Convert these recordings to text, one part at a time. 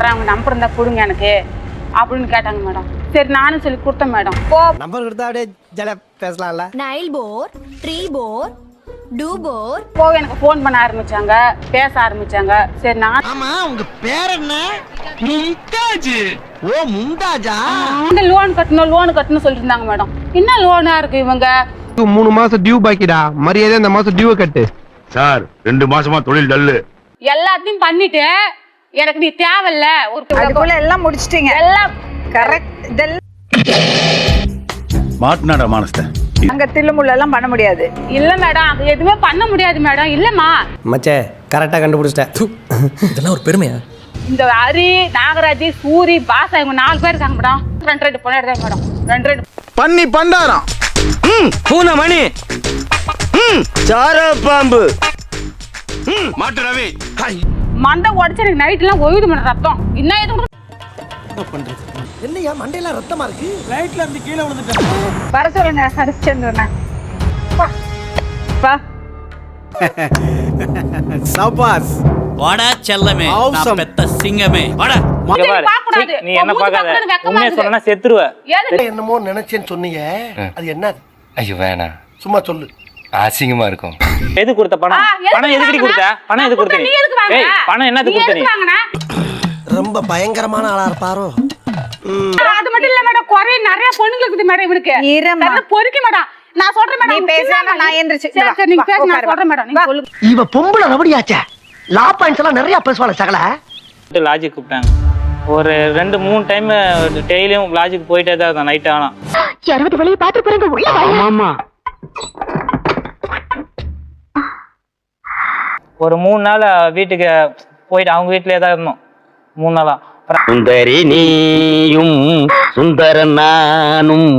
அவங்க நம்பர் இருந்தா கொடுங்க எனக்கு அப்படின்னு கேட்டாங்க மேடம். சரி நானும் சொல்லி கொடுத்தேன் மேடம். நம்பர் கொடுத்தா அப்படியே ஜாலியா பேசலாம்ல. நைல் போர், ட்ரீ போர், டூ போர் போக எனக்கு ஃபோன் பண்ண ஆரம்பிச்சாங்க, பேச ஆரம்பிச்சாங்க. சரி நான் ஆமா உங்க பேர் என்ன? மும்தாஜ். ஓ மும்தாஜா? லோன் கட்டணும் சொல்லிட்டு இருந்தாங்க மேடம். என்ன லோனா இருக்கு இவங்க? 3 மாசம் டியூ பாக்கிடா, மரியாதை இந்த மாசம் டியூ கட்டு. சார் 2 மாசமா தொழில் டல்லு. எல்லாத்தையும் பண்ணிட்டு எனக்கு நீ தேவையில்ல. அதுக்குள்ள எல்லாம் முடிச்சிட்டீங்க. எல்லாம் கரெக்ட். இதெல்லாம் மாட்னாடா மானஸ்த. அங்க தில்லுமுள்ள எல்லாம் பண்ண முடியாது. இல்ல மேடம், அது எதுவுமே பண்ண முடியாது மேடம். இல்லம்மா மச்சே கரெக்டா கண்டுபிடிச்சிட்டேன். இதெல்லாம் ஒரு பெருமையா? இந்த ஹரி, நாகராஜ், சூரி, பாசா இவங்க 4 பேர் இருக்காங்க மேடம். 2 பொண்ணு எடுத்தாங்க மேடம். 2 பண்ணி பண்டாரம். பூனை மணி. சார பாம்பு. மாட்டு ரவி. மண்டை உடச்சு எனக்கு நைட் எல்லாம் ஒய்யுது மேடம் ரத்தம். என்ன எதுவும் என்னையா மண்டையெல்லாம் ரத்தமா இருக்கு? ரைட்ல இருந்து கீழே விழுந்துட்டேன். வர சொல்லுங்க ஹரிச்சந்திரனை. சபாஸ். வாடா செல்லமே, நான் பெத்த சிங்கமே. வாடா. நீ என்ன பார்க்காத. உண்மையை சொன்னா செத்துருவ. என்னமோ நினைச்சேன்னு சொன்னீங்க, அது என்ன? ஐயோ வேணாம், சும்மா சொல்லு. அசிங்கமா இருக்கும். எது கொடுத்த பணம்? பணம் எதுக்கு கொடுத்த? பணம் எது கொடுத்த? ஏய் பணம் என்னது கொடுத்த நீ? ரொம்ப பயங்கரமான ஆளா இருப்பாரோ. அது மட்டும் இல்ல மேடம், குறை நிறைய பொண்ணுங்க இருக்குது மேடம் இவனுக்கு. ஈரமா பொறுக்கி மேடம். நான் சொல்றேன் மேடம். நீ பேசாம நான் எந்திரச்சு. சரி நீங்க பேச, நான் சொல்றேன் மேடம். நீங்க சொல்லுங்க. இவ பொம்பளை ரவடியாச்சே. லா பாயிண்ட்ஸ் எல்லாம் நிறைய பேசுவாள சகல. லாஜிக் கூப்பிட்டாங்க. ஒரு 2-3 டைம் டெய்லியும் லாஜிக் போயிட்டே தான் இருந்தேன் நைட் ஆனா. 60 வெளிய பாத்து போறங்க உள்ள வாங்க. ஆமா. ஒரு 3 நாள் வீட்டுக்கு போயிட்டு அவங்க வீட்லயே தான் இருந்தோம் 3 நாளா. சுந்தரி நீயும் சுந்தரன் நானும்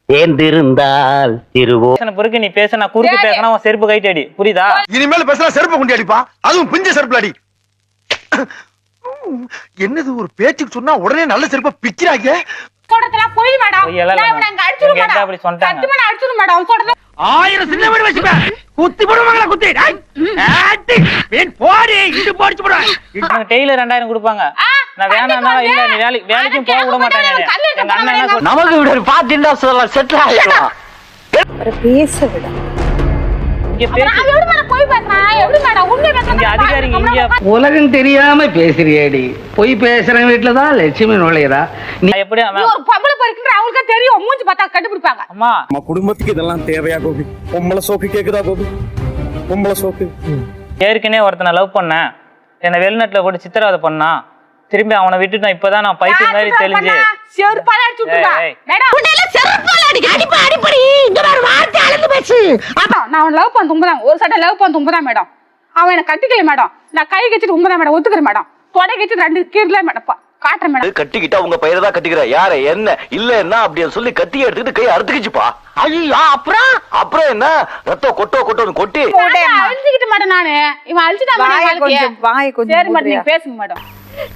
சேர்ந்திருந்தால் திருவோ. பிறகு நீ பேச, நான் குறுக்கு பேசினா உன் செருப்பு கைட்டு அடி. புரியுதா? இனிமேல் பேசினா செருப்பு குண்டி அடிப்பா, அதுவும் பிஞ்ச செருப்புல அடி. என்னது ஒரு பேச்சுக்கு சொன்னா உடனே நல்ல செருப்பா பிச்சிராங்க. சொல்றதெல்லாம் போய் மேடம். நான் அங்க அடிச்சுடு மேடம். அப்படி சொல்றாங்க. சத்தியமா நான் அடிச்சுடு மேடம். அவன் சொல்றது 1000 சின்ன வீடு வச்சுப்ப. குத்தி போடுவாங்களா குத்தி? ஆட்டி பேன் போடி இடு போடிச்சு போடுவாங்க. எனக்கு டெய்லி 2000 கொடுப்பாங்க. நான் வேணாம்னா இல்ல நீ வேலைக்கும் போக விட மாட்டாங்க. எங்க அண்ணன் என்ன சொல்றாங்க? நமக்கு விட பாத்திண்டா சொல்லலாம் செட்டில் ஆயிடலாம். பேச விட. இங்க பேசி நான் எப்படி மேடம் போய் பேசுறேன்? எப்படி மேடம் உண்மை பேசுறேன்? இங்க அதிகாரிங்க இங்க உலகம் தெரியாம பேசுறியேடி. பொய் பேசுற வீட்டுலதான் லட்சுமி நுழையறா. நீ எப்படி நீ ஒரு பொம்பளை பறிக்கிற அவங்களுக்கே தெரியும். மூஞ்சி பார்த்தா கண்டுபிடிப்பாங்க. அம்மா நம்ம குடும்பத்துக்கு இதெல்லாம் தேவையா கோபி? பொம்பளை சோக்கு கேக்குதா கோபி? பொம்பளை சோக்கு. ஏற்கனவே ஒருத்தனை லவ் பண்ணேன். என்ன வெளிநாட்டுல கூட சித்திரவதை பண்ணா. திரும்பி அவனை விட்டுட்டு இப்பதான் நான் பைத்தியம் மாதிரி தெளிஞ்சு செருப்பால அடிச்சு விட்டுடா. மேடம் உன்னையில செருப்பால அடிப்பா அடிப்படி. இங்க வர வார்த்தை அளந்து பேசு. நான் அவன் லவ் பண்ண தும்புதான். ஒரு சட்டை லவ் பண்ண தும்புதான் மேடம். அவன் என்ன கட்டிக்கல மேடம். நான் கை கச்சிட்டு உம்பதான் மேடம். ஒத்துக்கிறேன் மேடம். தொடை கச்சிட்டு 2 கீழே மேடம் காட்டுறேன் மேடம். கட்டிக்கிட்டா உங்க பையனை தான் கட்டிக்கிற. யார என்ன இல்லன்னா அப்படின்னு சொல்லி கத்தி எடுத்துக்கிட்டு கை அறுத்துக்கிச்சுப்பா. ஐயோ அப்புறம் என்ன ரத்தம் கொட்டோன்னு கொட்டி அழிச்சுக்கிட்டு மேடம். நானு இவன் அழிச்சுட்டா கொஞ்சம் வாய் கொஞ்சம். சரி மேடம் நீங்க பேசுங்க மேடம்.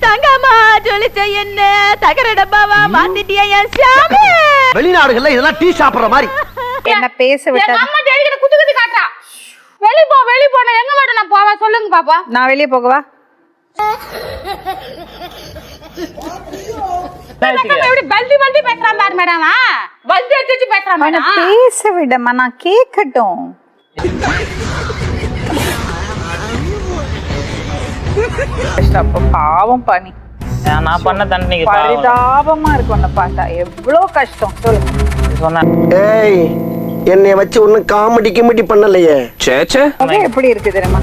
தங்கம்மா ஜொலிச்ச என்ன தகர டப்பாவா மாத்திட்டியா என் சாமி. வெளிநாடுகள்ல இதெல்லாம் டீ சாப்பிடுற மாதிரி. என்ன பேச விட்டா? அம்மா டெய்லி குத்தி காட்டுறா. வெளிய போ நான் எங்க மேடம் நான் போவா சொல்லுங்க பாப்பா. நான் வெளிய போகவா? எப்படி பல்டி பேசுறான் பாரு மேடம். பல்டி அடிச்சு பேசுறான் மேடம். பேச விடமா, நான் கேட்கட்டும். பாவம் பண்ணி நான் பண்ண தண்டனைக்கு பரிதாபமா இருக்கு உன்னை பார்த்தா. எவ்வளவு கஷ்டம் சொல்லு. சொன்னேன். ஏய் என்னைய வச்சு ஒன்னும் காமெடி கிமெடி பண்ணலையே. சேச்சே எப்படி இருக்கு தெரியுமா?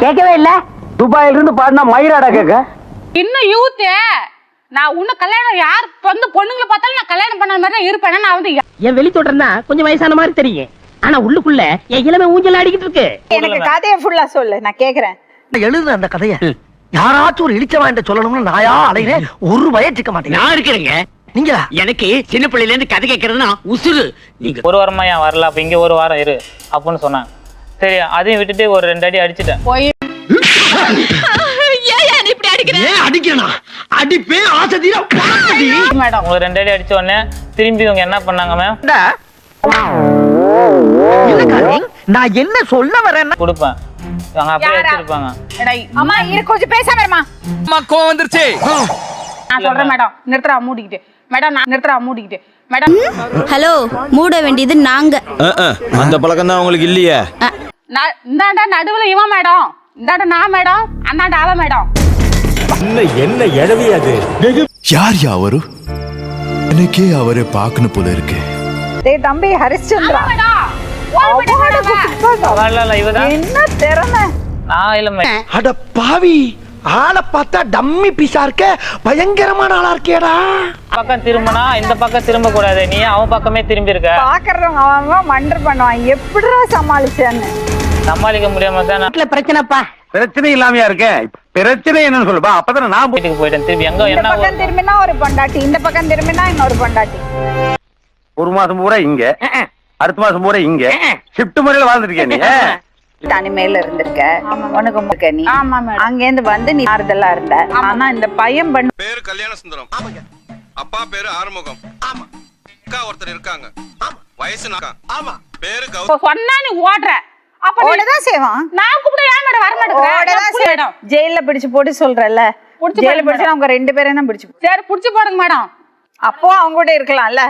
கேட்கவே இல்ல. துபாயில இருந்து பாடினா மயிராடா கேட்க. இன்னும் யூத் நான் உன்ன கல்யாணம் யார் வந்து பொண்ணுங்களை பார்த்தாலும் நான் கல்யாணம் பண்ண மாதிரி தான் இருப்பேன். நான் வந்து என் வெளி தொடர்னா கொஞ்சம் வயசான மாதிரி தெரியும். ஆனா உள்ளுக்குள்ள என் இளமை ஊஞ்சல் அடிக்கிட்டு இருக்கு. எனக்கு கதையை ஃபுல்லா சொல்லு, நான் கேக்குறேன். எழுதுன அந்த கதைய யாராச்சும் ஒரு இழிச்சவன் சொல்லணும்னு நாயா அலைகிறேன். ஒரு வயசுக்க மாட்டேன். நான் இருக்கிறேங்க. நீங்களா? எனக்கு சின்ன பிள்ளையில இருந்து கதை கேட்கறதுன்னா உசுறு. நீங்க ஒரு வாரமா ஏன் வரல? அப்ப இங்க ஒரு வாரம் இரு அப்படின்னு சொன்னாங்க. சரி அதையும் விட்டுட்டு ஒரு 2 அடி அடிச்சுட்டேன். போய் ஏன் இப்படி அடிக்கிற? ஏன் அடிக்கணும் அடிப்பே ஆசதியா மேடம் உங்களை 2 அடி அடிச்ச உடனே திரும்பி இவங்க என்ன பண்ணாங்க மேம்? நான் என்ன சொல்ல வரேன்னா கொடுப்பேன். அவங்க அப்படியே வச்சிருப்பாங்க. அம்மா இரு கொஞ்சம் பேசாம இருமா. கோவம் வந்துருச்சு. நான் சொல்றேன் மேடம், நிறுத்துறா மூடிக்கிட்டு. மேடம் நான் நிறுத்துறா மூடிக்கிட்டு. மேடம் ஹலோ, மூட வேண்டியது நாங்க. அந்த பழக்கம் தான் உங்களுக்கு இல்லையே. இந்தாண்டா நடுவுல இவன் மேடம், இந்தாண்டா நான் மேடம், அந்தாண்டா அவ மேடம். என்ன எழவி அது? யார் அவரு? எனக்கே அவரை பார்க்கணும் போல இருக்கு. டேய் தம்பி ஹரிச்சந்திரா, இல்ல, இவதான். என்ன திறமை. நான் இல்ல மேம். அட பாவி, ஆளை பார்த்தா டம்மி பீஸா இருக்க, பயங்கரமான ஆளா இருக்கேடா. பக்கம் திரும்பினா இந்த பக்கம் திரும்ப கூடாது, நீ அவன் பக்கமே திரும்பி இருக்க. பாக்குறவங்க அவன் மண்டர் பண்ணுவான். எப்படிடா சமாளிச்சேன்னு சமாளிக்க முடியாம தான் நான் பிரச்சனைப்பா. பிரச்சனை இல்லாமையா இருக்கேன். பிரச்சனை என்னன்னு சொல்லுப்பா. அப்பதான் நான் வீட்டுக்கு போயிட்டேன். திரும்பி எங்க இந்த என்ன பக்கம் திரும்பினா ஒரு பொண்டாட்டி, இந்த பக்கம் திரும்பினா இன்னொரு பொண்டாட்டி. ஒரு மாசம் பூரா இங்க, அடுத்த மாசம் பூரா இங்க ஷிஃப்ட் முறையில வாழ்ந்துருக்கேன் நீ. தனிமையில இருந்திருக்க, உனக்கு முக்க நீ. ஆமா மேடம். அங்க இருந்து வந்து நீ ஆறுதலா இருந்த. ஆனா இந்த பையன் பண்ண பேரு கல்யாண சுந்தரம். அப்பா பேரு ஆறுமுகம். அக்கா ஒருத்தர் இருக்காங்க. வயசு பேரு இப்ப சொன்னா நீ ஓடுற. அப்ப நீ- ஓடதான் செய்வான். நான் கூப்பிட ஏன் மேடம் வர ஓடதான் மாட்டேங்கிறேன் செய்வான். ஜெயில பிடிச்சு போட்டு சொல்றல, புடிச்சு ஜெயில போடுங்க பிடிச்சு அவங்க 2 பேரையும் தான் பிடிச்சு. சரி புடிச்சு போடுங்க மேடம். அப்போ அவங்க கூட இருக்கலாம்ல.